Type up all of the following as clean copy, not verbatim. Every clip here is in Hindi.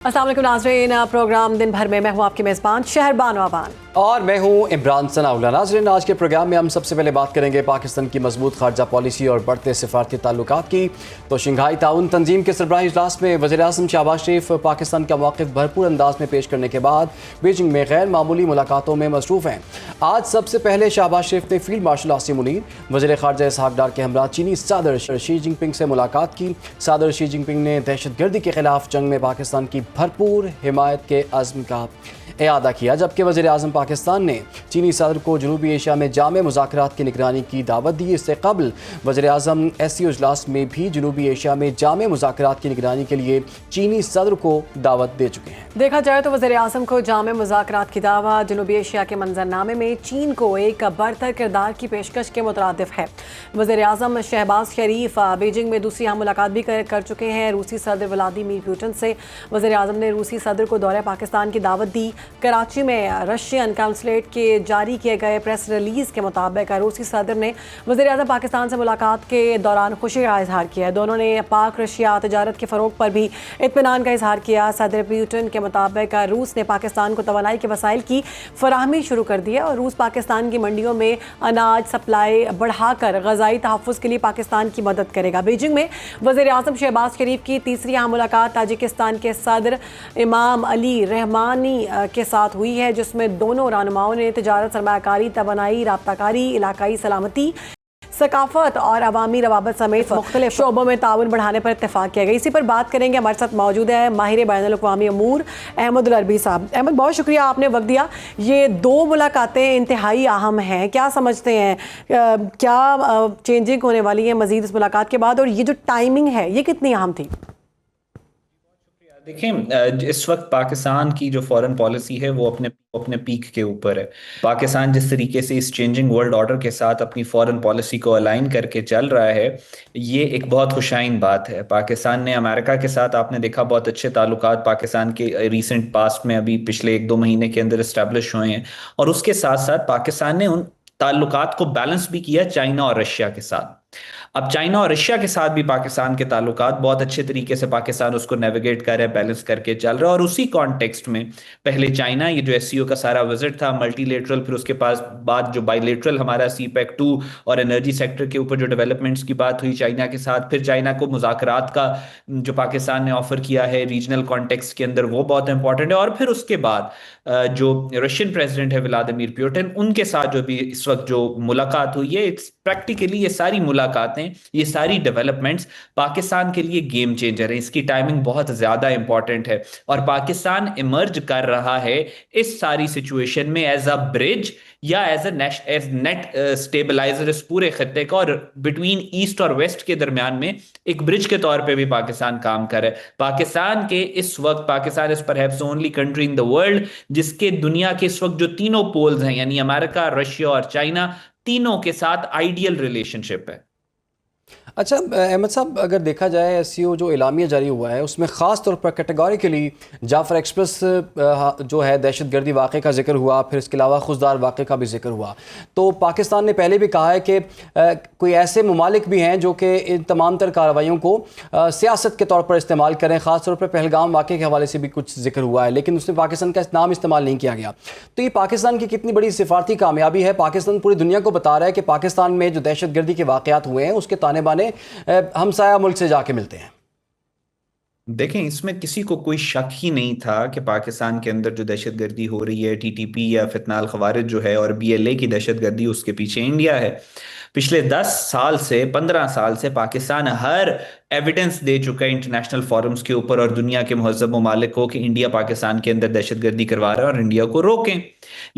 अस्सलाम वालेकुम नाज़रीन, प्रोग्राम दिन भर में मैं हूँ आपकी मेज़बान शहरबान आवान और मैं हूँ इमरान सनाउल्लाह। नाज़रीन, आज के प्रोग्राम में हम सबसे पहले बात करेंगे पाकिस्तान की मजबूत खारजा पॉलिसी और बढ़ते सिफारती ताल्लुकात की। तो शंघाई ताउन तंजीम के सरबराही इजलास में वज़ीर-ए-आज़म शहबाज शरीफ पाकिस्तान का मौक़िफ़ भरपूर अंदाज में पेश करने के बाद बीजिंग में गैर मामूली मुलाकातों में मसरूफ़ हैं। आज सबसे पहले शहबाज शरीफ ने फील्ड मार्शल आसिम मुनीर, वज़ीर ख़ारजा इसहाक़ डार के हमरा चीनी सदर शी जिनपिंग से मुलाकात की। सदर शी जिनपिंग ने दहशतगर्दी के खिलाफ जंग में पाकिस्तान की भरपूर हिमायत के अज़्म का इआदा किया, जबकि वज़ीर-ए-आज़म पाकिस्तान ने चीनी सदर को जनूबी एशिया में जामे मुज़ाकरात की निगरानी की दावत दी। इससे कबल वज़ीर-ए-आज़म SCO इजलास में भी जनूबी एशिया में जामे मुज़ाकरात की निगरानी के लिए चीनी सदर को दावत दे चुके हैं। देखा जाए तो वज़ीर-ए-आज़म को जामे मुज़ाकरात की दावत जनूबी एशिया के मंजरनामे में चीन को एक बरतर किरदार की पेशकश के मुतरादिफ है। वज़ीर-ए-आज़म शहबाज शरीफ बीजिंग में दूसरी मुलाकात भी कर चुके हैं रूसी सदर व्लादिमीर पुतिन से। वज़ीर-ए-आज़म ने रूसी सदर को दौरे पाकिस्तान की दावत दी। कराची में रशियन काउंसलेट के जारी किए गए प्रेस रिलीज़ के मुताबिक रूसी सदर ने वज़ीर-ए-आज़म पाकिस्तान से मुलाकात के दौरान खुशी का इजहार किया। दोनों ने पाक रशिया तजारत के फ़रोग पर भी इत्मीनान का इजहार किया। सदर पुतिन के मुताबिक रूस ने पाकिस्तान को तवानाई के वसाइल की फराहमी शुरू कर दी है और रूस पाकिस्तान की मंडियों में अनाज सप्लाई बढ़ाकर ग़ज़ाई तहफ़्फ़ुज़ के लिए पाकिस्तान की मदद करेगा। बीजिंग में वज़ीर-ए-आज़म शहबाज शरीफ की तीसरी मुलाकात ताजिकिस्तान के सदर इमाम अली रहमानी के साथ हुई है, जिसमें दोनों रहनुमाओं ने तिजारत, सरमायाकारी, तवानाई, राब्ताकारी, इलाकाई सलामती, सकाफत और अवामी रवाबत समेत मुख्तलिफ शोबों में ताउन बढ़ाने पर इत्तेफाक किया गया। इसी पर बात करेंगे। हमारे साथ मौजूद है माहिर बैनुल-अक़वामी अमूर अहमद अरबी साहब। अहमद, बहुत शुक्रिया आपने वक्त दिया। ये दो मुलाकातें इंतहाई अहम हैं, क्या समझते हैं क्या चेंजिंग होने वाली है मज़ीद इस मुलाकात के बाद, और ये जो टाइमिंग है ये कितनी अहम थी? देखें, इस वक्त पाकिस्तान की जो फॉरेन पॉलिसी है वो अपने पीक के ऊपर है। पाकिस्तान जिस तरीके से इस चेंजिंग वर्ल्ड ऑर्डर के साथ अपनी फॉरेन पॉलिसी को अलाइन करके चल रहा है, ये एक बहुत खुशाइन बात है। पाकिस्तान ने अमेरिका के साथ, आपने देखा, बहुत अच्छे ताल्लुकात पाकिस्तान के रिसेंट पास्ट में अभी पिछले 1-2 महीने के अंदर इस्टेब्लिश हुए हैं, और उसके साथ साथ पाकिस्तान ने उन ताल्लुकात को बैलेंस भी किया चाइना और रशिया के साथ। अब चाइना और रशिया के साथ भी पाकिस्तान के ताल्लुकात बहुत अच्छे तरीके से पाकिस्तान उसको नेविगेट कर रहा है, बैलेंस करके चल रहा है। और उसी कॉन्टेक्स्ट में पहले चाइना, ये जो SCO का सारा विजिट था मल्टीलेटरल, फिर उसके पास बाद जो बाइलेटरल हमारा CPEC 2 और एनर्जी सेक्टर के ऊपर जो डेवलपमेंट्स की बात हुई चाइना के साथ, फिर चाइना को मुज़ाकरात का जो पाकिस्तान ने ऑफर किया है रीजनल कॉन्टेक्स्ट के अंदर, वो बहुत इंपॉर्टेंट है। और फिर उसके बाद जो रशियन प्रेसिडेंट है व्लादिमीर पुतिन, उनके साथ जो भी इस वक्त जो मुलाकात हुई है, प्रैक्टिकली ये सारी मुलाकातें, ये सारी डेवलपमेंट्स पाकिस्तान के लिए गेम चेंजर है। इसकी टाइमिंग बहुत ज्यादा इंपॉर्टेंट है और पाकिस्तान इमर्ज कर रहा है इस सारी सिचुएशन में एज अ ब्रिज या एज नेट स्टेबलाइजर इस पूरे खत्ते का, और बिटवीन ईस्ट और वेस्ट के दरमियान में एक ब्रिज के तौर पे भी पाकिस्तान काम कर रहा है। पाकिस्तान के इस वक्त, Pakistan is perhaps only country in the world जिसके दुनिया के इस वक्त जो तीनों पोल्स हैं, यानी अमेरिका, रशिया और चाइना, तीनों के साथ आइडियल रिलेशनशिप है। अच्छा अहमद साहब, अगर देखा जाए SCO जो एलामिया जारी हुआ है उसमें ख़ास तौर पर कैटेगोरिकली जाफ़र एक्सप्रेस जो है दहशतगर्दी वाक़े का जिक्र हुआ, फिर इसके अलावा खुशदार वाक़े का भी जिक्र हुआ। तो पाकिस्तान ने पहले भी कहा है कि कोई ऐसे ममालिक भी हैं जो कि इन तमाम तर कार्रवाइयों को सियासत के तौर पर इस्तेमाल करें। ख़ास तौर पर पहलगाम वाक़े के हवाले से भी कुछ जिक्र हुआ है, लेकिन उसमें पाकिस्तान का नाम इस्तेमाल नहीं किया गया। तो ये पाकिस्तान की कितनी बड़ी सिफारती कामयाबी है? पाकिस्तान पूरी दुनिया को बता रहा है कि पाकिस्तान में जो दहशतगर्दी के वाक़यात हुए हैं उसके ताने बाने हमसाया मुल्क से जाके मिलते हैं। देखें, इसमें किसी को कोई शक ही नहीं था कि पाकिस्तान के अंदर जो दहशतगर्दी हो रही है, TTP या फितनाल खवारिज जो है, और BLA की दहशतगर्दी, उसके पीछे इंडिया है। पिछले 10 साल से 15 साल से पाकिस्तान हर एविडेंस दे चुका है इंटरनेशनल फोरम्स के ऊपर और दुनिया के मुहज़्ज़ब ममालिक को कि इंडिया पाकिस्तान के अंदर दहशतगर्दी करवा रहा है और इंडिया को रोकें।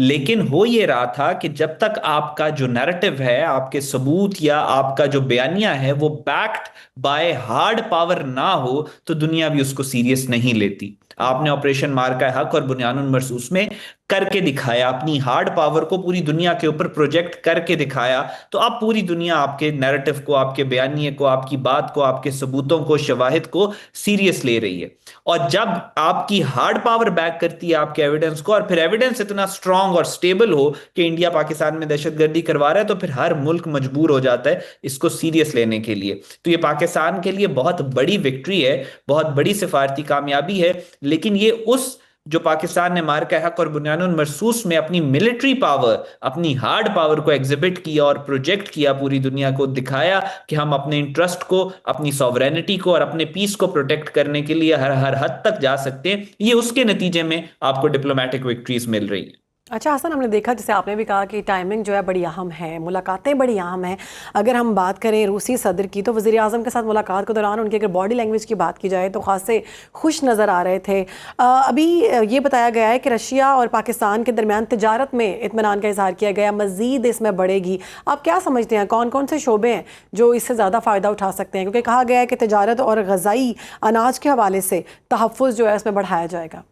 लेकिन हो ये रहा था कि जब तक आपका जो नैरेटिव है, आपके सबूत या आपका जो बयानिया है वो बैक्ड बाय हार्ड पावर ना हो, तो दुनिया भी उसको सीरियस नहीं लेती। आपने ऑपरेशन मार का हक और बुनियानुल मरसूस में करके दिखाया, अपनी हार्ड पावर को पूरी दुनिया के ऊपर प्रोजेक्ट करके दिखाया, तो अब पूरी दुनिया आपके नैरेटिव को, आपके बयानिए को, आपकी बात को, आपके सबूतों को, शवाहिद को सीरियस ले रही है। और जब आपकी हार्ड पावर बैक करती है आपके एविडेंस को, और फिर एविडेंस इतना स्ट्रांग और स्टेबल हो कि इंडिया पाकिस्तान में दहशतगर्दी करवा रहा है, तो फिर हर मुल्क मजबूर हो जाता है इसको सीरियस लेने के लिए। तो ये पाकिस्तान के लिए बहुत बड़ी विक्ट्री है, बहुत बड़ी सिफारती कामयाबी है। लेकिन ये उस जो पाकिस्तान ने मार्का हक और बुनियानुल मरसूस में अपनी मिलिट्री पावर, अपनी हार्ड पावर को एग्जिबिट किया और प्रोजेक्ट किया, पूरी दुनिया को दिखाया कि हम अपने इंटरेस्ट को, अपनी सॉवरेनिटी को और अपने पीस को प्रोटेक्ट करने के लिए हर हर हद तक जा सकते हैं। ये उसके नतीजे में आपको डिप्लोमेटिक विक्ट्रीज मिल रही है। अच्छा हसन, हमने देखा जैसे आपने भी कहा कि टाइमिंग जो है बड़ी अहम है, मुलाकातें बड़ी अहम हैं। अगर हम बात करें रूसी सदर की, तो वज़ीर आज़म के साथ मुलाकात के दौरान उनकी अगर बॉडी लैंग्वेज की बात की जाए तो ख़ास से खुश नज़र आ रहे थे। अभी ये बताया गया है कि रशिया और पाकिस्तान के दरमियान तिजारत में इत्मीनान का इजहार किया गया, मज़ीद इसमें बढ़ेगी। आप क्या समझते हैं कौन कौन से शोबे हैं जो इससे ज़्यादा फ़ायदा उठा सकते हैं? क्योंकि कहा गया है कि तिजारत और ग़ज़ाई अनाज के हवाले से तहफ़्फ़ुज़ जो है इसमें बढ़ाया जाएगा।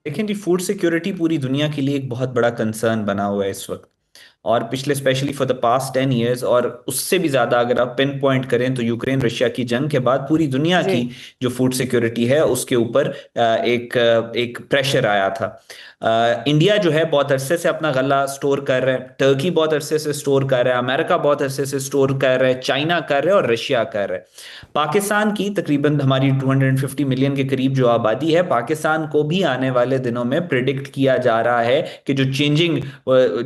लेकिन जी, फूड सिक्योरिटी पूरी दुनिया के लिए एक बहुत बड़ा कंसर्न बना हुआ है इस वक्त, और पिछले specially for the past 10 years, और उससे भी ज़्यादा अगर आप पिन पॉइंट करें तो यूक्रेन रशिया की जंग के बाद पूरी दुनिया की जो फूड सिक्योरिटी है उसके ऊपर एक प्रेशर आया था। इंडिया जो है बहुत अरसे से अपना गला स्टोर कर रहा है, टर्की बहुत अरसे से स्टोर कर रहा है, अमेरिका बहुत अरसे से स्टोर कर रहा है, चाइना कर रहा है और रशिया कर रहा है। पाकिस्तान की तकरीबन हमारी 250 मिलियन के करीब जो आबादी है, पाकिस्तान को भी आने वाले दिनों में प्रिडिक्ट किया जा रहा है कि जो चेंजिंग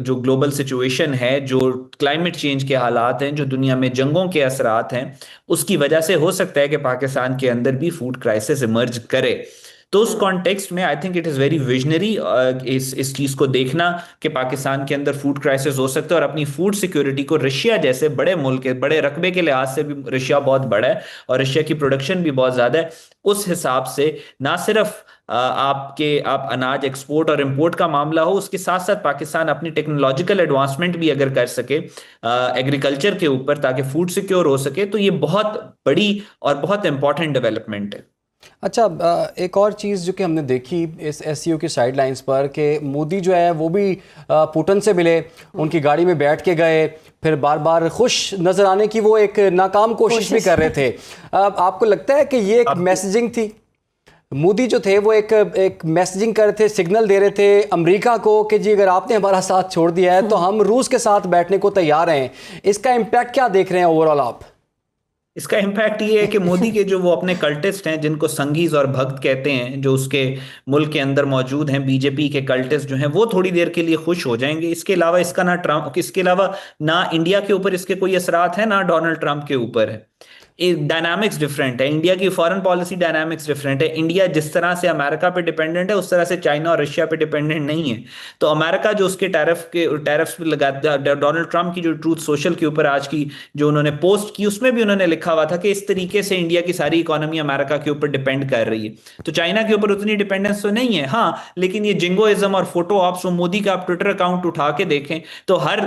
जो ग्लोबल सिचुएशन है, जो क्लाइमेट चेंज के हालात हैं, जो दुनिया में जंगों के असरात हैं, उसकी वजह से हो सकता है कि पाकिस्तान के अंदर भी फूड क्राइसिस इमर्ज करे। तो उस कॉन्टेक्स्ट में I think it is very visionary इस चीज़ को देखना कि पाकिस्तान के अंदर फूड क्राइसिस हो सकता है, और अपनी फूड सिक्योरिटी को रशिया जैसे बड़े मुल्क, बड़े रकबे के लिहाज से भी रशिया बहुत बड़ा है और रशिया की प्रोडक्शन भी बहुत ज़्यादा है, उस हिसाब से ना सिर्फ आप अनाज एक्सपोर्ट और इंपोर्ट का मामला हो, उसके साथ साथ पाकिस्तान अपनी टेक्नोलॉजिकल एडवांसमेंट भी अगर कर सके एग्रीकल्चर के ऊपर ताकि फूड सिक्योर हो सके, तो ये बहुत बड़ी और बहुत इंपॉर्टेंट डेवलपमेंट है। अच्छा, एक और चीज़ जो कि हमने देखी इस एससीओ की साइड लाइंस पर कि मोदी जो है वो भी पुतिन से मिले, उनकी गाड़ी में बैठ के गए, फिर बार बार खुश नज़र आने की वो एक नाकाम कोशिश भी कर रहे थे। आपको लगता है कि ये एक मैसेजिंग थी? मोदी जो थे वो एक मैसेजिंग कर रहे थे, सिग्नल दे रहे थे अमेरिका को कि जी अगर आपने हमारा साथ छोड़ दिया है तो हम रूस के साथ बैठने को तैयार हैं। इसका इम्पैक्ट क्या देख रहे हैं ओवरऑल आप? इसका इम्पैक्ट ये है कि मोदी के जो वो अपने कल्टिस्ट हैं, जिनको संगीज और भक्त कहते हैं, जो उसके मुल्क के अंदर मौजूद हैं, बीजेपी के कल्टिस्ट जो हैं, वो थोड़ी देर के लिए खुश हो जाएंगे। इसके अलावा इसके अलावा ना इंडिया के ऊपर इसके कोई असरात है, ना डोनाल्ड ट्रंप के ऊपर है। डायनामिक्स डिफरेंट है, इंडिया की फॉरेन पॉलिसी डायनामिक्स डिफरेंट है। इंडिया जिस तरह से अमेरिका पे डिपेंडेंट है, उस तरह से चाइना और रशिया पे डिपेंडेंट नहीं है। तो अमेरिका जो उसके टैरिफ्स पे लगाता है, डोनाल्ड ट्रंप की जो ट्रूथ सोशल के ऊपर आज की जो उन्होंने पोस्ट की, उसमें भी उन्होंने लिखा हुआ था कि इस तरीके से इंडिया की सारी इकोनॉमी अमेरिका के ऊपर डिपेंड कर रही है। तो चाइना के ऊपर उतनी डिपेंडेंस तो नहीं है, हाँ, लेकिन ये जिंगोइज्म और फोटो ऑप्स, मोदी का आप ट्विटर अकाउंट उठा के देखें तो हर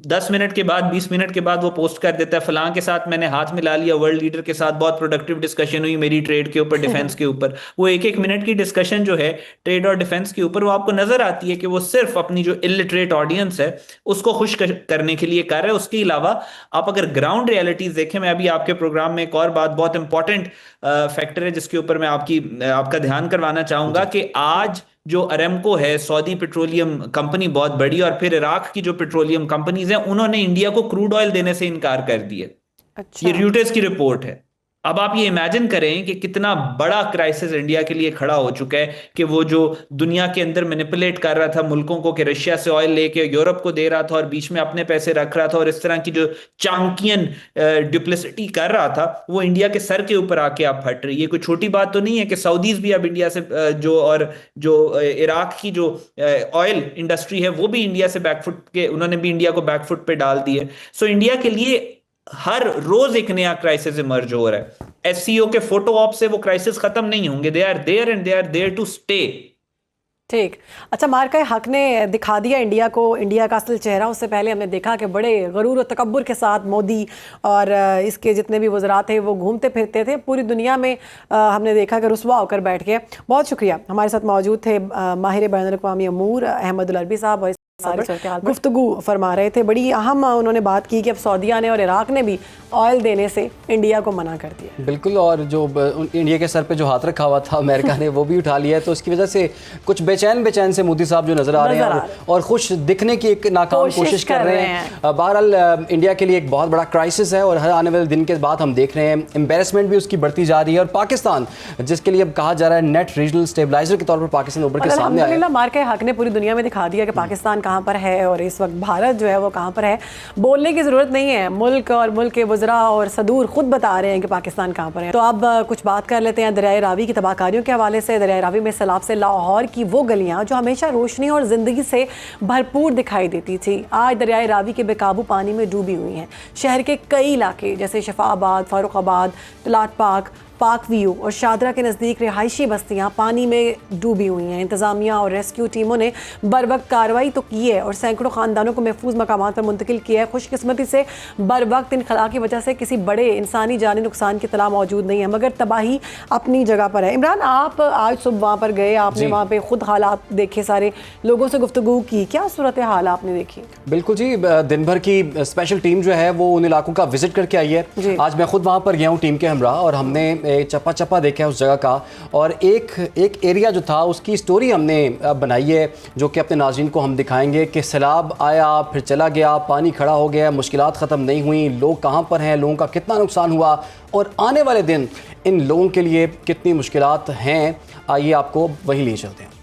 10 मिनट के बाद, 20 मिनट के बाद वो पोस्ट कर देता है, फलां के साथ मैंने हाथ मिला लिया, वर्ल्ड लीडर के साथ बहुत प्रोडक्टिव डिस्कशन हुई मेरी ट्रेड के ऊपर, डिफेंस के ऊपर। वो एक एक मिनट की डिस्कशन जो है ट्रेड और डिफेंस के ऊपर, वो आपको नजर आती है कि वो सिर्फ अपनी जो इलिटरेट ऑडियंस है उसको खुश करने के लिए कर रहे हैं। उसके अलावा आप अगर ग्राउंड रियलिटीज देखें, मैं अभी आपके प्रोग्राम में एक और बात, बहुत इंपॉर्टेंट फैक्टर है जिसके ऊपर मैं आपका ध्यान करवाना चाहूंगा कि आज जो अरेमको है, सऊदी पेट्रोलियम कंपनी बहुत बड़ी, और फिर इराक की जो पेट्रोलियम कंपनीज हैं, उन्होंने इंडिया को क्रूड ऑयल देने से इनकार कर दिया। अच्छा। ये रॉयटर्स की रिपोर्ट है। अब आप ये इमेजिन करें कि कितना बड़ा क्राइसिस इंडिया के लिए खड़ा हो चुका है कि वो जो दुनिया के अंदर मैनिपुलेट कर रहा था मुल्कों को कि रशिया से ऑयल लेके यूरोप को दे रहा था और बीच में अपने पैसे रख रहा था, और इस तरह की जो चांकियन डुप्लिसिटी कर रहा था, वो इंडिया के सर के ऊपर आके आप फट रही है। कोई छोटी बात तो नहीं है कि सऊदीज भी अब इंडिया से जो इराक की जो ऑयल इंडस्ट्री है वो भी इंडिया से बैकफुट के, उन्होंने भी इंडिया को बैकफुट पे डाल दी है। सो इंडिया के लिए हर रोज एक नया क्राइसिस इमर्ज हो रहा है। एससीओ के फोटो ऑप से वो क्राइसिस खत्म नहीं होंगे, they are there and they are there to stay. ठीक। अच्छा, मार्का हक ने दिखा दिया इंडिया को इंडिया का असल चेहरा। उससे पहले हमने देखा कि बड़े गरूर और तकब्बुर के साथ मोदी और इसके जितने भी वज़रा थे वो घूमते फिरते थे पूरी दुनिया में। हमने देखा कि रुसवा होकर बैठ गए। बहुत शुक्रिया। हमारे साथ मौजूद थे माहिर बैनुल-अक़वामी अमूर अहमद अल-अरबी साहब, और गुफ्तगू फरमा रहे थे। बड़ी अहम उन्होंने बात की कि अब सऊदीया ने और इराक ने भी ऑयल देने से इंडिया को मना कर दिया। बिल्कुल, और जो इंडिया के सर पे जो हाथ रखा हुआ था अमेरिका ने वो भी उठा लिया है, तो उसकी वजह से कुछ बेचैन से मोदी साहब जो नज़र आ रहे हैं और खुश दिखने की एक नाकाम कोशिश कर रहे हैं। बहरहाल इंडिया के लिए एक बहुत बड़ा क्राइसिस है और हर आने वाले दिन के बाद हम देख रहे हैं एम्बेरसमेंट भी उसकी बढ़ती जा रही है। और पाकिस्तान, जिसके लिए अब कहा जा रहा है नेट रीजनल स्टेबलाइजर के तौर पर पाकिस्तान उभर के सामने आया है। मार्का हक ने पूरी दुनिया में दिखा दिया कि पाकिस्तान कहाँ पर है और इस वक्त भारत जो है वो कहाँ पर है। बोलने की ज़रूरत नहीं है, मुल्क और मुल्क के वज़रा और सदूर खुद बता रहे हैं कि पाकिस्तान कहाँ पर है। तो अब कुछ बात कर लेते हैं दरियाए रावी की तबाहकारियों के हवाले से। दरियाए रावी में सैलाब से लाहौर की वो गलियाँ जो हमेशा रोशनी और ज़िंदगी से भरपूर दिखाई देती थी, आज दरियाए रावी के बेकाबू पानी में डूबी हुई हैं। शहर के कई इलाके जैसे शफाबाद, फारुखाबाद, तलाट पाक, पाक व्यू और शादरा के नज़दीक रिहायशी बस्तियां पानी में डूबी हुई हैं। इंतज़ामिया और रेस्क्यू टीमों ने बर वक्त कार्रवाई तो की है और सैकड़ों ख़ानदानों को महफूज मकामात पर मुंतकिल किया है। खुशकिस्मती से बर वक्त इनखला की वजह से किसी बड़े इंसानी जानी नुकसान की इत्तला मौजूद नहीं है, मगर तबाही अपनी जगह पर है। इमरान, आप आज सुबह वहाँ पर गए, आपने वहाँ पर खुद हालात देखे, सारे लोगों से गुफ्तगू की, क्या सूरत हाल आपने देखी? बिल्कुल जी, दिन भर की स्पेशल टीम जो है वो उन इलाकों का विजिट करके आई है। आज मैं खुद वहाँ पर गया हूँ टीम के हमरा, और हमने चप्पा चप्पा देखा है उस जगह का, और एक एरिया जो था उसकी स्टोरी हमने बनाई है जो कि अपने नाज़रीन को हम दिखाएंगे कि सैलाब आया फिर चला गया, पानी खड़ा हो गया, मुश्किलात ख़त्म नहीं हुई, लोग कहाँ पर हैं, लोगों का कितना नुकसान हुआ और आने वाले दिन इन लोगों के लिए कितनी मुश्किलात हैं। आइए आपको वहीं ले चलते हैं।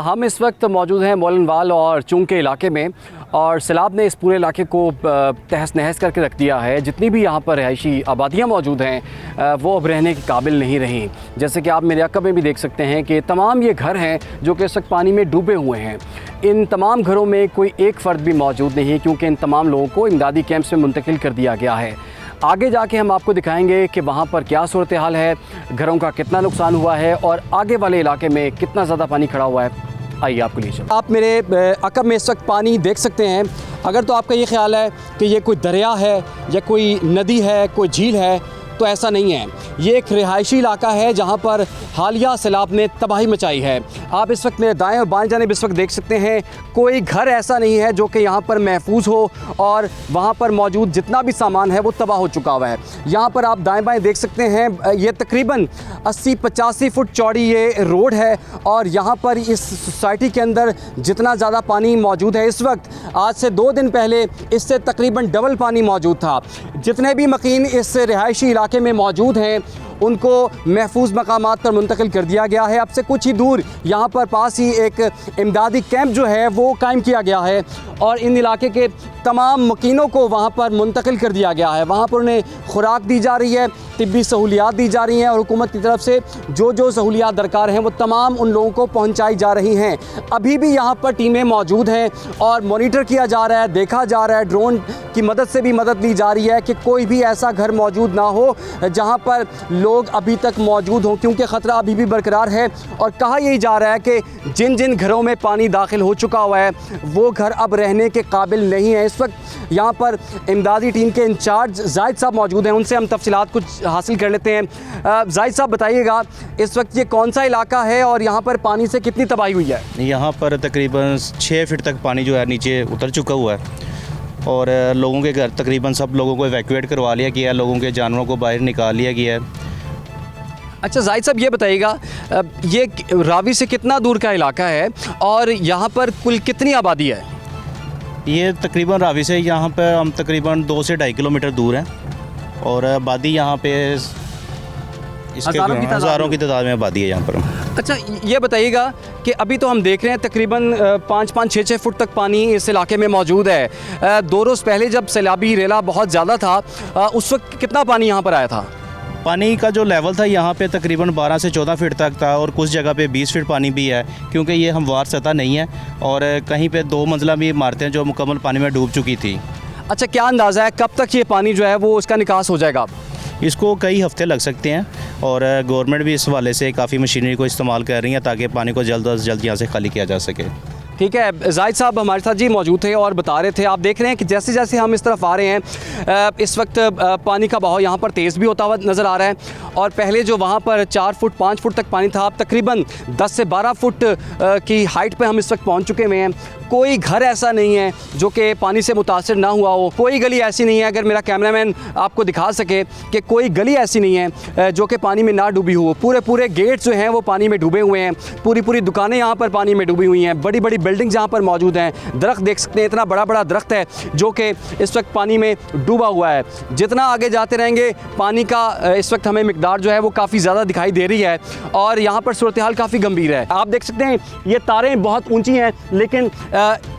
हम इस वक्त मौजूद हैं मोलनवाल और चुंग के इलाके में, और सैलाब ने इस पूरे इलाके को तहस नहस करके रख दिया है। जितनी भी यहाँ पर रिहायशी आबादियाँ मौजूद हैं वो अब रहने के काबिल नहीं रहीं। जैसे कि आप मेरे अक़ब में भी देख सकते हैं कि तमाम ये घर हैं जो कि इस वक्त पानी में डूबे हुए हैं। इन तमाम घरों में कोई एक फ़र्द भी मौजूद नहीं है क्योंकि इन तमाम लोगों को इमदादी कैंप्स में मुंतकिल कर दिया गया है। आगे जाके हम आपको दिखाएंगे कि वहाँ पर क्या सूरत हाल है, घरों का कितना नुकसान हुआ है और आगे वाले इलाके में कितना ज़्यादा पानी खड़ा हुआ है। आइए आपको लीजिए। आप मेरे अक़ब में इस वक्त पानी देख सकते हैं। अगर तो आपका ये ख्याल है कि ये कोई दरिया है या कोई नदी है, कोई झील है, तो ऐसा नहीं है। ये एक रिहायशी इलाका है जहाँ पर हालिया सैलाब ने तबाही मचाई है। आप इस वक्त मेरे दाएं और बाएं जानिब इस वक्त देख सकते हैं कोई घर ऐसा नहीं है जो कि यहाँ पर महफूज हो और वहाँ पर मौजूद जितना भी सामान है वो तबाह हो चुका हुआ है। यहाँ पर आप दाएं बाएं देख सकते हैं ये तकरीबन 80-85 फुट चौड़ी ये रोड है, और यहाँ पर इस सोसाइटी के अंदर जितना ज़्यादा पानी मौजूद है इस वक्त, आज से 2 दिन पहले इससे तकरीबन डबल पानी मौजूद था। जितने भी मकीन इस रिहायशी इलाके में मौजूद हैं उनको महफूज मकामात पर मुंतकिल कर दिया गया है। अब से कुछ ही दूर यहाँ पर पास ही एक इमदादी कैंप जो है वो कायम किया गया है और इन इलाके के तमाम मकीनों को वहाँ पर मुंतकिल कर दिया गया है। वहाँ पर उन्हें खुराक दी जा रही है, तिब्बी सहूलियात दी जा रही हैं और हुकूमत की तरफ से जो सहूलियात दरकार हैं वो तमाम उन लोगों को पहुँचाई जा रही हैं। अभी भी यहाँ पर टीमें मौजूद हैं और मॉनिटर किया जा रहा है, देखा जा रहा है, ड्रोन की मदद से भी मदद ली जा रही है कि कोई भी ऐसा घर मौजूद ना हो जहाँ पर लोग अभी तक मौजूद हों, क्योंकि ख़तरा अभी भी बरकरार है। और कहा यही जा रहा है कि जिन जिन घरों में पानी दाखिल हो चुका हुआ है वो घर अब रहने के काबिल नहीं है। इस वक्त यहाँ पर इमदादी टीम के इंचार्ज जाहिद साहब मौजूद हैं, उनसे हम तफसीलात कुछ हासिल कर लेते हैं। जाहिद साहब बताइएगा, इस वक्त ये कौन सा इलाका है और यहाँ पर पानी से कितनी तबाही हुई है? यहाँ पर तकरीबन 6 फीट तक पानी जो है नीचे उतर चुका हुआ है और लोगों के घर तकरीबन सब लोगों को इवैक्यूएट करवा लिया गया है, लोगों के जानवरों को बाहर निकाल लिया गया है। अच्छा जाहिद साहब ये बताइएगा, ये रावी से कितना दूर का इलाका है और यहाँ पर कुल कितनी आबादी है? ये तकरीबन रावी से यहाँ पर हम तकरीबन 2 से 2.5 किलोमीटर दूर हैं और आबादी यहाँ पे हज़ारों की तादाद में आबादी है यहाँ पर। अच्छा ये बताइएगा कि अभी तो हम देख रहे हैं तकरीबन 5-6 फुट तक पानी इस इलाके में मौजूद है। 2 रोज़ पहले जब सैलाबी रेला बहुत ज़्यादा था उस वक्त कितना पानी यहाँ पर आया था? पानी का जो लेवल था यहाँ पे तकरीबन 12 से 14 फीट तक था और कुछ जगह पे 20 फीट पानी भी है, क्योंकि ये हमवार सतह नहीं है और कहीं पे 2 मंजिला भी इमारतें जो मुकम्मल पानी में डूब चुकी थी। अच्छा क्या अंदाज़ा है कब तक ये पानी जो है वो उसका निकास हो जाएगा? इसको कई हफ्ते लग सकते हैं और गवर्नमेंट भी इस हवाले से काफ़ी मशीनरी को इस्तेमाल कर रही है ताकि पानी को जल्द अज जल्द यहाँ से खाली किया जा सके। ठीक है, जाहिद साहब हमारे साथ जी मौजूद थे और बता रहे थे, आप देख रहे हैं कि जैसे जैसे हम इस तरफ आ रहे हैं इस वक्त पानी का बहाव यहाँ पर तेज़ भी होता हुआ नज़र आ रहा है और पहले जो वहाँ पर 4 फुट 5 फुट तक पानी था, अब तकरीबन 10 से 12 फुट की हाइट पे हम इस वक्त पहुँच चुके हुए हैं। कोई घर ऐसा नहीं है जो कि पानी से मुतासर ना हुआ हो, कोई गली ऐसी नहीं है, अगर मेरा कैमरामैन आपको दिखा सके कि कोई गली ऐसी नहीं है जो कि पानी में ना डूबी हो। पूरे गेट्स जो हैं वो पानी में डूबे हुए हैं, पूरी दुकानें यहाँ पर पानी में डूबी हुई हैं, बड़ी बिल्डिंग्स यहाँ पर मौजूद हैं। दरख्त देख सकते हैं, इतना बड़ा दरख्त है जो कि इस वक्त पानी में डूबा हुआ है। जितना आगे जाते रहेंगे पानी का इस वक्त हमें मिकदार जो है वो काफ़ी ज़्यादा दिखाई दे रही है और यहाँ पर सूरत हाल काफ़ी गंभीर है। आप देख सकते हैं ये तारें बहुत ऊँची हैं, लेकिन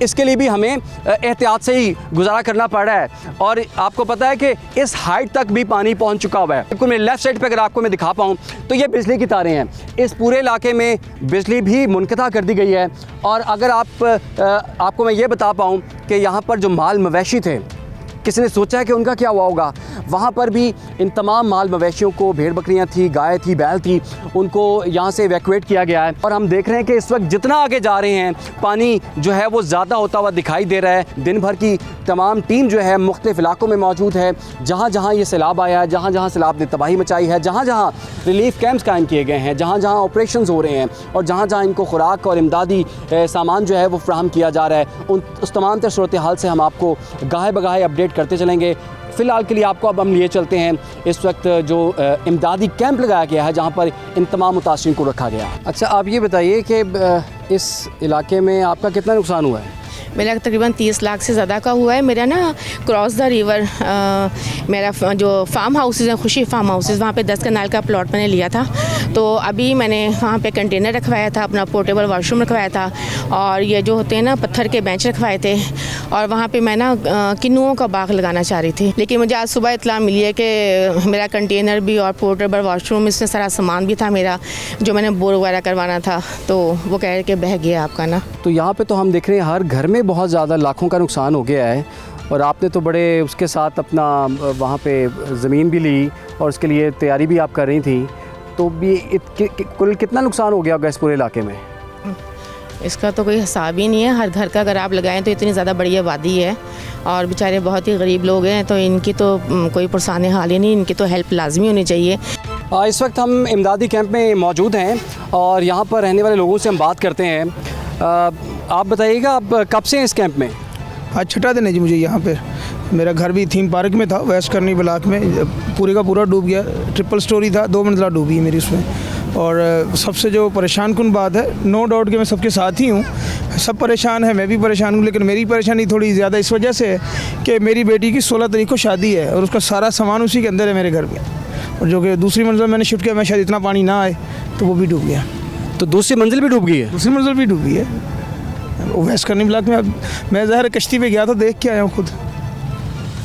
इसके लिए भी हमें एहतियात से ही गुजारा करना पड़ रहा है और आपको पता है कि इस हाइट तक भी पानी पहुंच चुका हुआ है। बिल्कुल मेरे लेफ़्ट साइड पे अगर आपको मैं दिखा पाऊँ तो ये बिजली की तारें हैं। इस पूरे इलाके में बिजली भी मुनक़ता कर दी गई है और अगर आपको मैं ये बता पाऊँ कि यहाँ पर जो माल मवेशी थे, किसी ने सोचा है कि उनका क्या हुआ होगा? वहाँ पर भी इन तमाम माल मवेशियों को, भेड़ बकरियाँ थी, गाय थी, बैल थी, उनको यहाँ से इवैक्यूएट किया गया है और हम देख रहे हैं कि इस वक्त जितना आगे जा रहे हैं पानी जो है वो ज़्यादा होता हुआ दिखाई दे रहा है। दिन भर की तमाम टीम जो है मुख्तलिफ इलाकों में मौजूद है। जहाँ ये सैलाब आया है, जहाँ सैलाब ने तबाही मचाई है, जहाँ रिलीफ कैंप्स कायम किए गए हैं, जहाँ ऑपरेशन हो रहे हैं और जहाँ इनको खुराक और इमदादी सामान जो है वो फ्राहम किया जा रहा है, उस तमाम तर सूरत हाल से हम आपको गाहे बगाहे अपडेट करते चलेंगे। फ़िलहाल के लिए आपको अब हम लिए चलते हैं इस वक्त जो इमदादी कैंप लगाया गया है जहाँ पर इन तमाम मुतासिरीन को रखा गया। अच्छा, आप ये बताइए कि इस इलाके में आपका कितना नुकसान हुआ है? मेरा तकरीबन 30 लाख से ज़्यादा का हुआ है। मेरा ना क्रॉस द रिवर मेरा जो फार्म हाउसेज हैं, खुशी फार्म हाउसेज, वहाँ पे 10 कनाल का प्लॉट मैंने लिया था। तो अभी मैंने वहाँ पे कंटेनर रखवाया था, अपना पोर्टेबल वॉशरूम रखवाया था और ये जो होते हैं ना पत्थर के बेंच रखवाए थे और वहाँ पे मैं ना किन्नुओं का बाग लगाना चाह रही थी। लेकिन मुझे आज सुबह इत्तला मिली है कि मेरा कंटेनर भी और पोर्टेबल वॉशरूम, इसमें सारा सामान भी था मेरा जो मैंने बोर वगैरह करवाना था, तो वो कह रहे कि बह गया आपका ना। तो यहाँ पे तो हम देख रहे हैं हर घर में बहुत ज़्यादा लाखों का नुकसान हो गया है और आपने तो बड़े उसके साथ अपना वहाँ पे ज़मीन भी ली और उसके लिए तैयारी भी आप कर रही थी, तो भी कुल कितना नुकसान हो गया होगा इस पूरे इलाके में? इसका तो कोई हिसाब ही नहीं है। हर घर का अगर आप लगाएं तो इतनी ज़्यादा बड़ी आबादी है और बेचारे बहुत ही गरीब लोग हैं, तो इनकी तो कोई पुरसाने हाल ही नहीं, इनकी तो हेल्प लाजमी होनी चाहिए। इस वक्त हम इमदादी कैंप में मौजूद हैं और यहाँ पर रहने वाले लोगों से हम बात करते हैं। आप बताइएगा, आप कब से हैं इस कैंप में? आज छठा दिन है जी मुझे यहाँ पे। मेरा घर भी थीम पार्क में था, वेस्ट करनी ब्लॉक में, पूरे का पूरा डूब गया। ट्रिपल स्टोरी था, 2 मंजिला डूबी है मेरी उसमें। और सबसे जो परेशान कुन बात है, नो डाउट कि मैं सबके साथ ही हूँ, सब परेशान है, मैं भी परेशान हूँ, लेकिन मेरी परेशानी थोड़ी ज़्यादा इस वजह से है कि मेरी बेटी की 16 तारीख को शादी है और उसका सारा सामान उसी के अंदर है मेरे घर में, और जो कि दूसरी मंजिल मैंने शिफ्ट किया, मैं शायद इतना पानी ना आए तो वो भी डूब गया। तो दूसरी मंजिल भी डूब गई है? दूसरी मंजिल भी डूबी है, वो वेस्ट करनी ब्लॉक में। अब मैं ज़ाहिर कश्ती पे गया था, देख के आया हूँ खुद।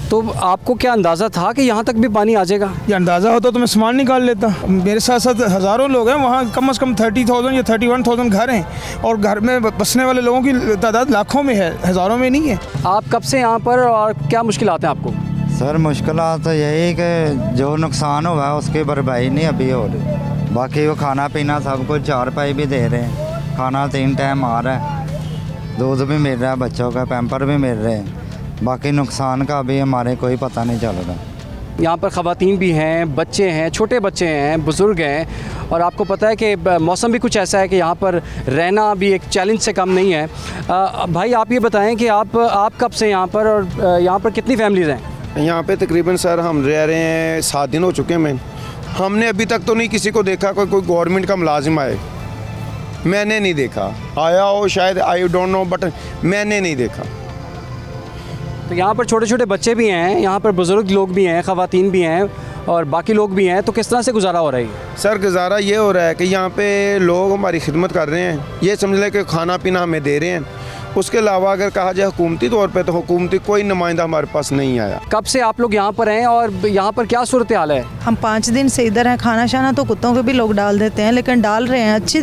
तो आपको क्या अंदाज़ा था कि यहाँ तक भी पानी आ जाएगा? ये अंदाज़ा होता तो मैं सामान निकाल लेता। मेरे साथ साथ हज़ारों लोग हैं वहाँ, कम से कम 30,000 या 31,000 घर हैं और घर में बसने वाले लोगों की तादाद लाखों में है, हज़ारों में नहीं है। आप कब से यहाँ पर और क्या मुश्किलात हैं आपको? सर मुश्किलात तो यही कि जो नुकसान हुआ है उसकी भरपाई नहीं अभी हो रही। बाकी वो खाना पीना सब कुछ, चारपाई भी दे रहे हैं, खाना 3 टाइम आ रहा है, दूध भी मिल रहा है, बच्चों का पैम्पर भी मिल रहे हैं। बाकी नुकसान का अभी हमारे कोई पता नहीं चल रहा। यहाँ पर ख़वातीन भी हैं, बच्चे हैं, छोटे बच्चे हैं, बुज़ुर्ग हैं और आपको पता है कि मौसम भी कुछ ऐसा है कि यहाँ पर रहना भी एक चैलेंज से कम नहीं है। भाई आप ये बताएं कि आप कब से यहाँ पर और यहाँ पर कितनी फैमिलीज़ हैं? यहाँ पे तकरीबन सर हम रह रहे हैं 7 दिन हो चुके हैं। हमने अभी तक तो नहीं किसी को देखा कोई गवर्नमेंट का मुलाजिम आए, मैंने नहीं देखा। आया हो शायद, आई डोंट नो, बट मैंने नहीं देखा। तो यहाँ पर छोटे छोटे बच्चे भी हैं, यहाँ पर बुज़ुर्ग लोग भी हैं, ख़वातीन भी हैं और बाकी लोग भी हैं, तो किस तरह से गुजारा हो रहा है? सर गुजारा ये हो रहा है कि यहाँ पे लोग हमारी खिदमत कर रहे हैं, ये समझ लें कि खाना पीना हमें दे रहे हैं। उसके अलावा अगर कहा जाए हुकूमती तौर पे, तो हुकूमती कोई नुमाइंदा हमारे पास नहीं आया। कब से आप लोग यहाँ पर हैं और यहाँ पर क्या सूरत हाल है? हम 5 दिन से इधर हैं। खाना शाना तो कुत्तों को भी लोग डाल देते हैं, लेकिन डाल रहे हैं, अच्छी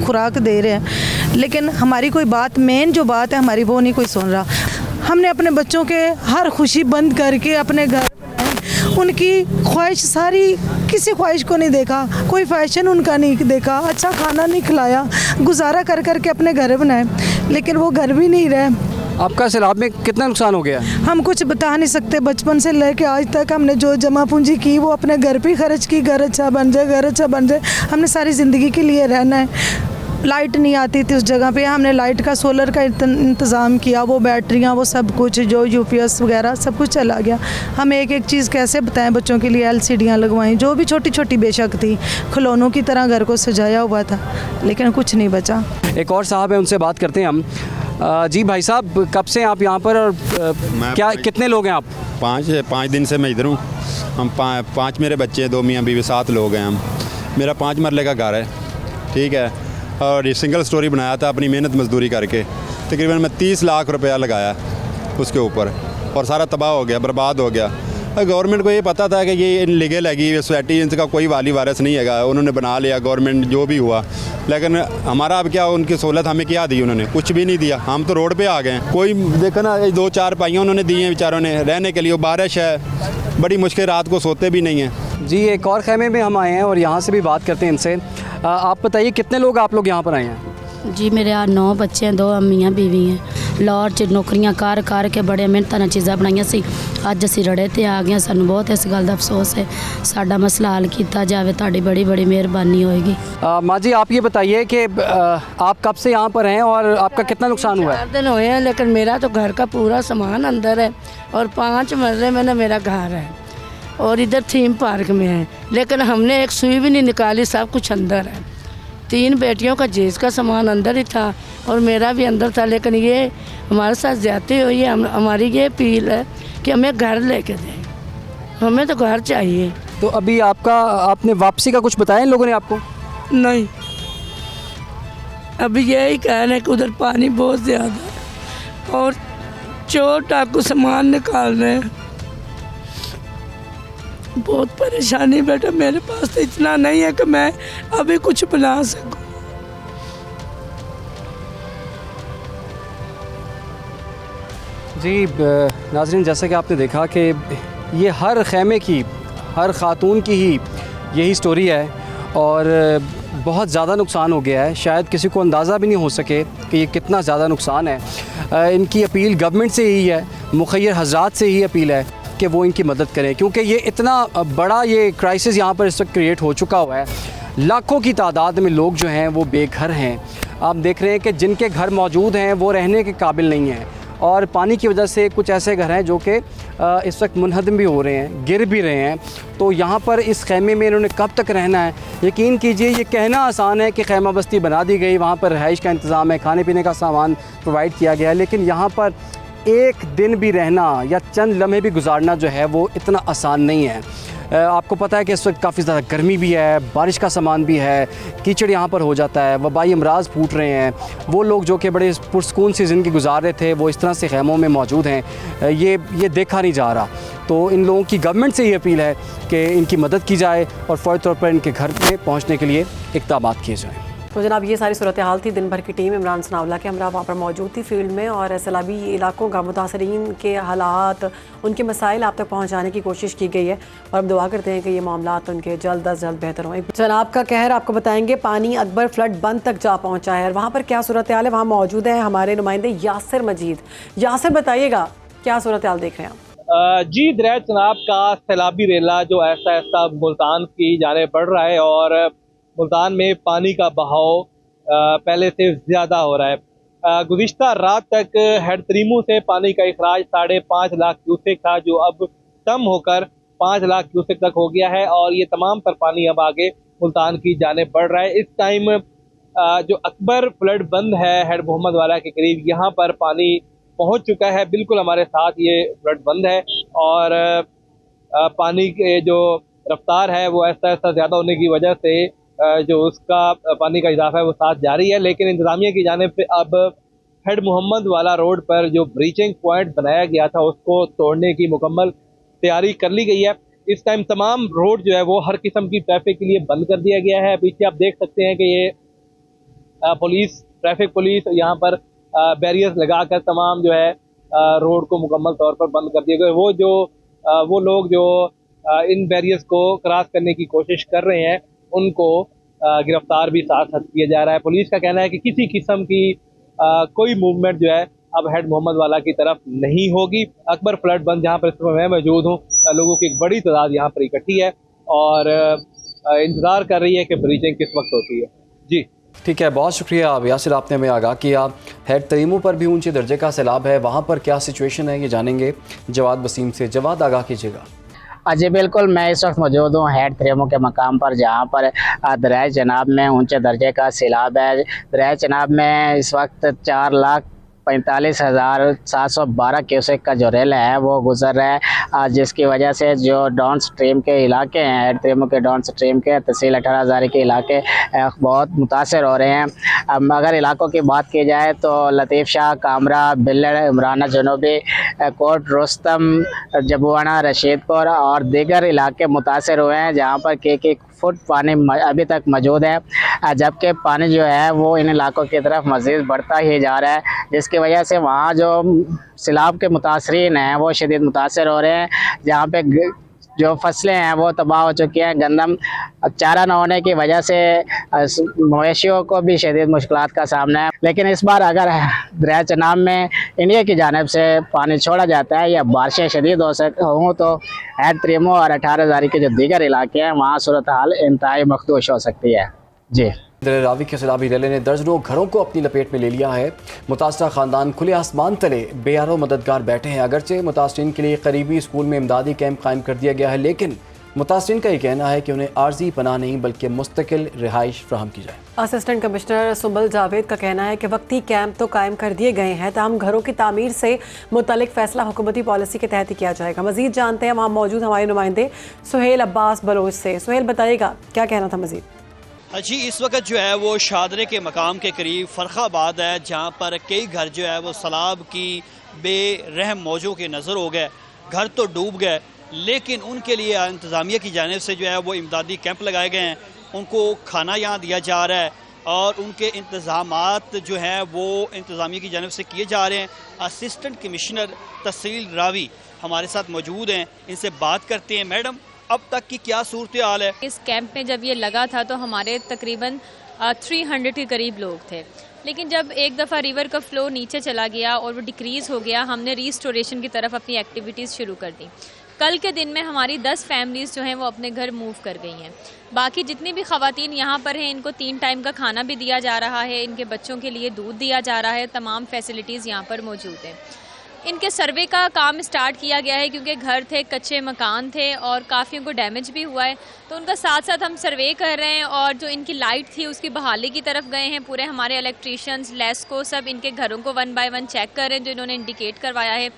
खुराक दे रहे हैं, लेकिन हमारी कोई बात, मेन जो बात है हमारी, वो नहीं कोई सुन रहा। हमने अपने बच्चों के हर खुशी बंद करके अपने घर बनाए, उनकी ख्वाहिश सारी किसी ख्वाहिश को नहीं देखा, कोई फैशन उनका नहीं देखा, अच्छा खाना नहीं खिलाया, गुजारा कर कर के अपने घर बनाए, लेकिन वो घर भी नहीं रहे। आपका सैलाब में कितना नुकसान हो गया? हम कुछ बता नहीं सकते, बचपन से लेके आज तक हमने जो जमा पूंजी की वो अपने घर पे खर्च की, घर अच्छा बन जाए, घर अच्छा बन जाए, हमने सारी ज़िंदगी के लिए रहना है। लाइट नहीं आती थी उस जगह पे, हमने लाइट का सोलर का इंतज़ाम किया, वो बैटरियाँ वो सब कुछ जो यूपीएस वगैरह सब कुछ चला गया। हम एक एक चीज़ कैसे बताएं बच्चों के लिए, एलसीडियाँ लगवाएं, जो भी छोटी छोटी बेशक थी, खिलौनों की तरह घर को सजाया हुआ था, लेकिन कुछ नहीं बचा। एक और साहब है, उनसे बात करते हैं हम। जी भाई साहब, कब से आप यहाँ पर और क्या कितने लोग हैं आप? 5 दिन से मैं इधर हूँ। हम 5 मेरे बच्चे हैं, 2 मियाँ बीवी, 7 लोग हैं हम। मेरा 5 मरले का घर है, ठीक है, और ये सिंगल स्टोरी बनाया था अपनी मेहनत मजदूरी करके। तकरीबन मैं 30 लाख रुपया लगाया उसके ऊपर, और सारा तबाह हो गया, बर्बाद हो गया। गवर्नमेंट को ये पता था कि ये इनलीगल हैगी, ये सोसाइटी, इनका कोई वाली वारस नहीं हैगा, उन्होंने बना लिया गवर्नमेंट जो भी हुआ। लेकिन हमारा अब क्या, उनकी सहूलत हमें क्या दी उन्होंने? कुछ भी नहीं दिया। हम तो रोड पे आ गए। कोई देखो ना, 2-4 पाइयाँ उन्होंने दी हैं बेचारों ने रहने के लिए, बारिश है, बड़ी मुश्किल, रात को सोते भी नहीं हैं। जी, एक और खेमे में हम आए हैं और यहाँ से भी बात करते हैं इनसे। आप बताइए कितने लोग आप लोग यहाँ पर आए हैं? जी मेरे 9 बच्चे हैं, 2 मियाँ बीवी हैं। लाहौर च नौकरियां कर के बड़े मेहनत नाल चीज़ां बनाईयां सी, अज असीं रड़े ते आ गए। सानूं बहुत इस गल दा अफसोस है, साडा मसला हल किया जाए, तुहाडी बड़ी बड़ी मेहरबानी होएगी। माँ जी, आप ये बताइए कि आप कब से यहाँ पर हैं और आपका कितना नुकसान हुआ है? 4 दिन हुए हैं, लेकिन मेरा तो घर का पूरा सामान अंदर है और 5 मरले में ना मेरा घर है और इधर थीम पार्क में है, लेकिन हमने एक सुई भी नहीं निकाली, सब कुछ अंदर है। 3 बेटियों का जेज का सामान अंदर ही था और मेरा भी अंदर था, लेकिन ये हमारे साथ ज्यादती हुई है। हमारी ये अपील है कि हमें घर लेके दें, हमें तो घर चाहिए। तो अभी आपने वापसी का कुछ बताया इन लोगों ने आपको? नहीं, अभी यही कहना है कि उधर पानी बहुत ज़्यादा और चोर डाकू सामान निकाल रहे हैं। बहुत परेशानी बेटा, मेरे पास तो इतना नहीं है कि मैं अभी कुछ बना सकूं। जी नाज़रीन, जैसा कि आपने देखा कि ये हर खेमे की, हर ख़ातून की ही यही स्टोरी है और बहुत ज़्यादा नुकसान हो गया है। शायद किसी को अंदाज़ा भी नहीं हो सके कि ये कितना ज़्यादा नुकसान है। इनकी अपील गवर्नमेंट से ही है, मुखय्यर हज़रात से ही अपील है कि वो इनकी मदद करें, क्योंकि ये इतना बड़ा ये क्राइसिस यहाँ पर इस वक्त क्रिएट हो चुका हुआ है। लाखों की तादाद में लोग जो हैं वो बेघर हैं। आप देख रहे हैं कि जिनके घर मौजूद हैं वो रहने के काबिल नहीं हैं और पानी की वजह से कुछ ऐसे घर हैं जो कि इस वक्त मुनहदम भी हो रहे हैं, गिर भी रहे हैं। तो यहाँ पर इस खैमे में इन्होंने कब तक रहना है? यकीन कीजिए, ये कहना आसान है कि खैमा बस्ती बना दी गई, वहाँ पर रहाइश का इंतज़ाम है, खाने पीने का सामान प्रोवाइड किया गया है, लेकिन यहाँ पर एक दिन भी रहना या चंद लम्हे भी गुजारना जो है वो इतना आसान नहीं है। आपको पता है कि इस वक्त काफ़ी ज़्यादा गर्मी भी है, बारिश का सामान भी है, कीचड़ यहाँ पर हो जाता है, वबाई अमराज फूट रहे हैं। वो लोग जो कि बड़े पुरसकून से ज़िंदगी गुजार रहे थे वो इस तरह से खैमों में मौजूद हैं, ये देखा नहीं जा रहा। तो इन लोगों की गवर्नमेंट से ये अपील है कि इनकी मदद की जाए और फ़ौरी तौर पर इनके घर में पहुँचने के लिए इक़दाम किए जाएँ। तो जनाब, ये सारी सूरत हाल थी। दिन भर की टीम इमरान सनाउल्लाह के हमरा वहाँ पर मौजूद थी फील्ड में और सैलाबी इलाकों का मुतासरीन के हालात, उनके मसाइल आप तक पहुँचाने की कोशिश की गई है और अब दुआ करते हैं कि ये मामला उनके जल्द अज जल्द बेहतर हों। जनाब का कहर आपको बताएंगे, पानी अकबर फ्लड बंद तक जा पहुँचा है और वहाँ पर क्या सूरत हाल है, वहाँ मौजूद है हमारे नुमाइंदे यासिर मजीद। यासिर, बताइएगा क्या सूरत हाल देख रहे हैं आप? जी, दरिया चनाब का सैलाबी रेला जो ऐसा ऐसा मुल्तान की जाने बढ़ रहा है और मुल्तान में पानी का बहाव पहले से ज़्यादा हो रहा है। गुज़िश्ता रात तक हेड तरीमू से पानी का इखराज 5.5 लाख क्यूसेक था, जो अब कम होकर 5 लाख क्यूसेक तक हो गया है और ये तमाम तर पानी अब आगे मुल्तान की जाने बढ़ रहा है। इस टाइम जो अकबर फ्लड बंद है हेड मोहम्मद वाला के करीब, यहाँ पर पानी पहुँच चुका है। बिल्कुल हमारे साथ ये फ्लड बंद है और पानी के जो रफ्तार है वो ऐसा ऐसा ज़्यादा होने की वजह से जो उसका पानी का इजाफा है वो साथ जारी है, लेकिन इंतज़ामिया की जानिब से अब हेड मोहम्मद वाला रोड पर जो ब्रीचिंग पॉइंट बनाया गया था उसको तोड़ने की मुकम्मल तैयारी कर ली गई है। इस टाइम तमाम रोड जो है वो हर किस्म की ट्रैफिक के लिए बंद कर दिया गया है। पीछे आप देख सकते हैं कि ये पुलिस, ट्रैफिक पुलिस यहाँ पर बैरियर्स लगाकर तमाम जो है रोड को मुकम्मल तौर पर बंद कर दिया गया। वो लोग जो इन बैरियर्स को क्रॉस करने की कोशिश कर रहे हैं उनको गिरफ्तार भी साथ साथ किया जा रहा है। पुलिस का कहना है कि किसी किस्म की कोई मूवमेंट जो है अब हेड मोहम्मद वाला की तरफ नहीं होगी। अकबर फ्लड बंद जहाँ पर इस समय मैं मौजूद हूँ, लोगों की एक बड़ी तादाद यहाँ पर इकट्ठी है और इंतज़ार कर रही है कि ब्रीचिंग किस वक्त होती है। जी ठीक है, बहुत शुक्रिया यासिर, आपने हमें आगाह किया। हेड तरीमों पर भी ऊंचे दर्जे का सैलाब है, वहाँ पर क्या सिचुएशन है ये जानेंगे जवाद वसीम से। जवाद, आगाह कीजिएगा। जी बिल्कुल, मैं इस वक्त मौजूद हूँ हेड तरीमों के मकाम पर, जहाँ पर दरिया चनाब में ऊंचे दर्जे का सैलाब है। दरिया चनाब में इस वक्त 4,45,712 क्यूसेक का जो रेल है वो गुजर रहा है, जिसकी वजह से जो डाउन स्ट्रीम के इलाके हैं, हेड तरीमों के डाउन स्ट्रीम के तहसील 18,000 के इलाके बहुत मुतासर हो रहे हैं। अगर इलाकों की बात की जाए तो लतीफ़ शाह, कामरा, बिल्लड़, इमराना जनूबी, कोट रुस्तम, जबुआना, रशीदपुर और दीगर इलाके मुतासर हुए हैं, जहाँ पर एक फुट पानी अभी तक मौजूद है, जबकि पानी जो है वो इन इलाकों की तरफ मज़ीद बढ़ता ही जा रहा है, जिसकी वजह से वहाँ जो सैलाब के मुतासरीन हैं वो शदीद मुतासर हो रहे हैं। जहाँ पे जो फसलें हैं वो तबाह हो चुकी हैं, गंदम चारा न होने की वजह से मवेशियों को भी शदीद मुश्किलात का सामना है। लेकिन इस बार अगर दरिया चनाब में इंडिया की जानिब से पानी छोड़ा जाता है या बारिशें शदीद हों तो हेड तरीमों और 18,000 के जो दीगर इलाके हैं वहाँ सूरत हाल इंतहाई मखदूश हो सकती है। जी रावी के सैलाबी रेले ने दर्जनों घरों को अपनी लपेट में ले लिया है। मुतासरा खानदान खुले आसमान तले बेयारो मददगार बैठे हैं। अगरचे मुतासरीन के लिए करीबी स्कूल में इमदादी कैंप कायम कर दिया गया है, लेकिन मुतासरीन का ये कहना है कि उन्हें आर्जी पनाह नहीं बल्कि मुस्तकिल रिहाइश फ्राहम की जाए। असिस्टेंट कमिश्नर सुंबल जावेद का कहना है कि वक्ती कैंप तो कायम कर दिए गए हैं, ताहम घरों की तामीर से मुतल्लिक फैसला हुकूमती पॉलिसी के तहत ही किया जाएगा। मजीद जानते हैं वहाँ मौजूद हमारे नुमाइंदे सुहेल अब्बास बलोच से। सुहेल, बताइएगा क्या कहना था मजीद? जी, इस वक्त जो है वो शादरे के मकाम के करीब फ़रखाबाद है, जहाँ पर कई घर जो है वो सैलाब की बेरहम मौजों के नज़र हो गए। घर तो डूब गए, लेकिन उनके लिए इंतज़ामिया की जानिब से जो है वो इमदादी कैंप लगाए गए हैं, उनको खाना यहाँ दिया जा रहा है और उनके इंतज़ामात जो हैं वो इंतज़ामिया की जानिब से किए जा रहे हैं। असिस्टेंट कमिश्नर तहसील रावी हमारे साथ मौजूद हैं, इनसे बात करते हैं। मैडम, अब तक की क्या सूरत हाल है? इस कैंप में जब ये लगा था तो हमारे तकरीबन 300 के करीब लोग थे, लेकिन जब एक दफ़ा रिवर का फ़्लो नीचे चला गया और वो डिक्रीज़ हो गया, हमने रीस्टोरेशन की तरफ अपनी एक्टिविटीज़ शुरू कर दी। कल के दिन में हमारी 10 फैमिलीज़ जो हैं वो अपने घर मूव कर गई हैं। बाकी जितनी भी ख़वातीन यहाँ पर हैं, इनको 3 टाइम का खाना भी दिया जा रहा है, इनके बच्चों के लिए दूध दिया जा रहा है, तमाम फैसिलिटीज़ यहाँ पर मौजूद हैं। इनके सर्वे का काम स्टार्ट किया गया है क्योंकि घर थे, कच्चे मकान थे और काफ़ी उनको डैमेज भी हुआ है, तो उनका साथ साथ हम सर्वे कर रहे हैं और जो इनकी लाइट थी उसकी बहाली की तरफ गए हैं। पूरे हमारे इलेक्ट्रीशियंस, लेस्को सब इनके घरों को 1 बाय 1 चेक कर रहे हैं जो इन्होंने इंडिकेट करवाया है।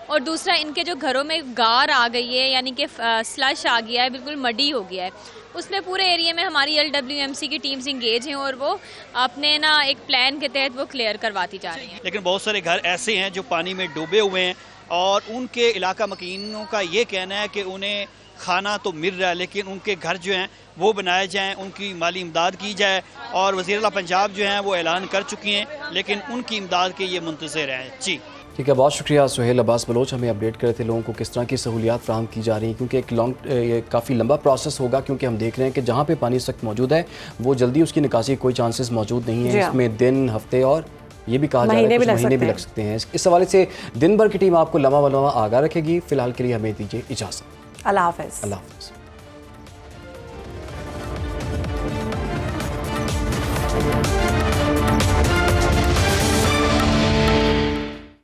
और दूसरा, इनके जो घरों में गार आ गई है, यानी कि स्लश आ गया है, बिल्कुल मडी हो गया है, उसमें पूरे एरिया में हमारी LWMC की टीम्स इंगेज हैं और वो अपने एक प्लान के तहत वो क्लियर करवाती जा रही हैं। लेकिन बहुत सारे घर ऐसे हैं जो पानी में डूबे हुए हैं और उनके इलाका मकीनों का ये कहना है कि उन्हें खाना तो मिल रहा है, लेकिन उनके घर जो हैं वो बनाए जाएँ, उनकी माली इमदाद की जाए। और वज़ीर आला पंजाब जो हैं वो ऐलान कर चुकी हैं, लेकिन उनकी इमदाद के ये मुंतज़िर हैं। जी ठीक है, बहुत शुक्रिया सुहेल अब्बास बलोच, हमें अपडेट कर रहे थे लोगों को किस तरह की सहूलियात फ्राहम की जा रही हैं, क्योंकि ये काफ़ी लंबा प्रोसेस होगा, क्योंकि हम देख रहे हैं कि जहाँ पे पानी सख्त मौजूद है वो जल्दी उसकी निकासी कोई चांसेस मौजूद नहीं है। इसमें दिन, हफ्ते और ये भी कहा जा रहा है कुछ महीने भी लग सकते हैं। इस हवाले से दिन भर की टीम आपको लम्हा आगाह रखेगी। फिलहाल के लिए हमें दीजिए इजाज़त। अल्लाह हाफ़िज़। अल्लाह हाफ़िज़।